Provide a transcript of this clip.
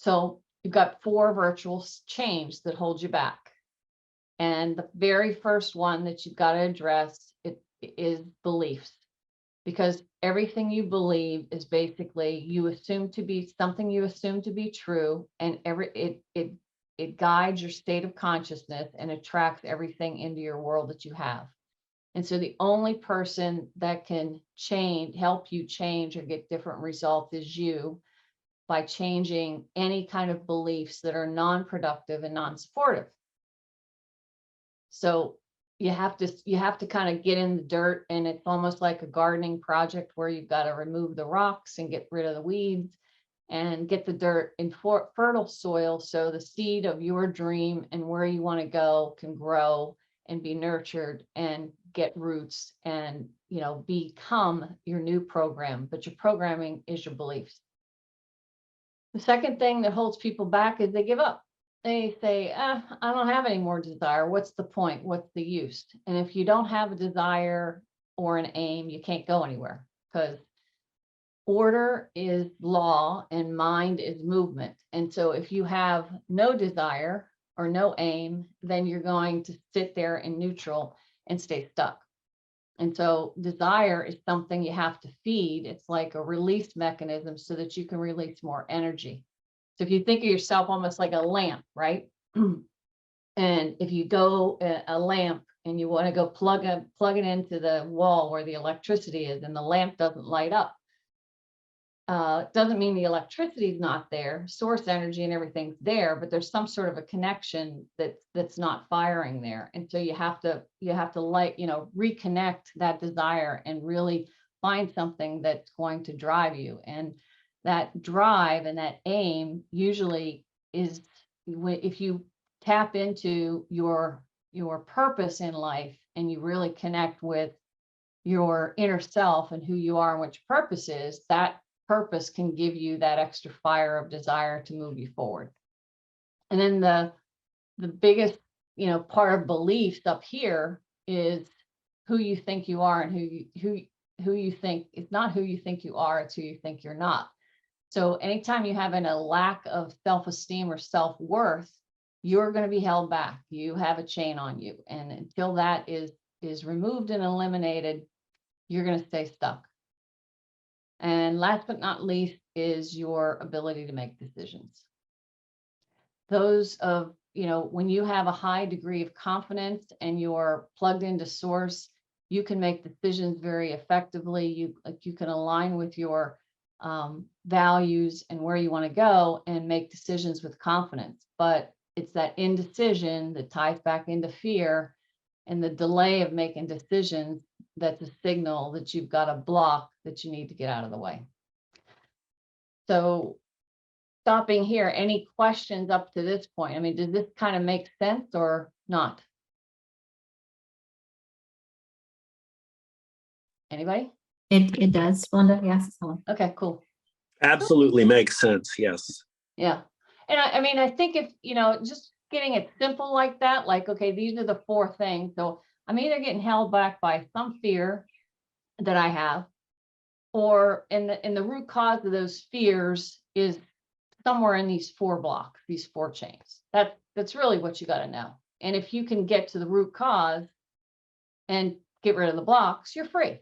So you've got 4 virtual chains that hold you back. And the very first one that you've got to address is beliefs, because everything you believe is basically you assume to be something you assume to be true, and it guides your state of consciousness and attracts everything into your world that you have. And so the only person that can help you change or get different results is you, by changing any kind of beliefs that are non-productive and non-supportive. So you have to kind of get in the dirt, and it's almost like a gardening project where you've got to remove the rocks and get rid of the weeds and get the dirt in fertile soil, so the seed of your dream and where you want to go can grow and be nurtured and get roots and, you know, become your new program. But your programming is your beliefs. The second thing that holds people back is they give up. They say, I don't have any more desire. What's the point? What's the use? And if you don't have a desire or an aim, you can't go anywhere, because order is law and mind is movement. And so if you have no desire or no aim, then you're going to sit there in neutral and stay stuck. And so desire is something you have to feed. It's like a release mechanism so that you can release more energy. So if you think of yourself almost like a lamp, right? And if you go a lamp and you want to go plug it into the wall where the electricity is, and the lamp doesn't light up, it doesn't mean the electricity is not there. Source energy and everything's there, but there's some sort of a connection that's not firing there. And so you have to reconnect that desire and really find something that's going to drive you. And that drive and that aim usually is, if you tap into your purpose in life and you really connect with your inner self and who you are and what your purpose is, that purpose can give you that extra fire of desire to move you forward. And then the biggest, part of beliefs up here is who you think you are, and who you think, it's not who you think you are, it's who you think you're not. So anytime you have a lack of self-esteem or self-worth, you're going to be held back. You have a chain on you. And until that is removed and eliminated, you're going to stay stuck. And last but not least is your ability to make decisions. Those of, when you have a high degree of confidence and you're plugged into source, you can make decisions very effectively. You can align with your values and where you want to go and make decisions with confidence. But it's that indecision that ties back into fear, and the delay of making decisions that's a signal that you've got a block that you need to get out of the way. So stopping here, any questions up to this point? I mean, does this kind of make sense or not? Anybody? It does, Linda. Yes. Okay, cool. Absolutely makes sense. Yes. Yeah. And I mean, I think if, just getting it simple like that, like, okay, these are the 4 things. So I'm either getting held back by some fear that I have, or in the root cause of those fears is somewhere in these 4 blocks, these 4 chains. That's really what you got to know. And if you can get to the root cause and get rid of the blocks, you're free.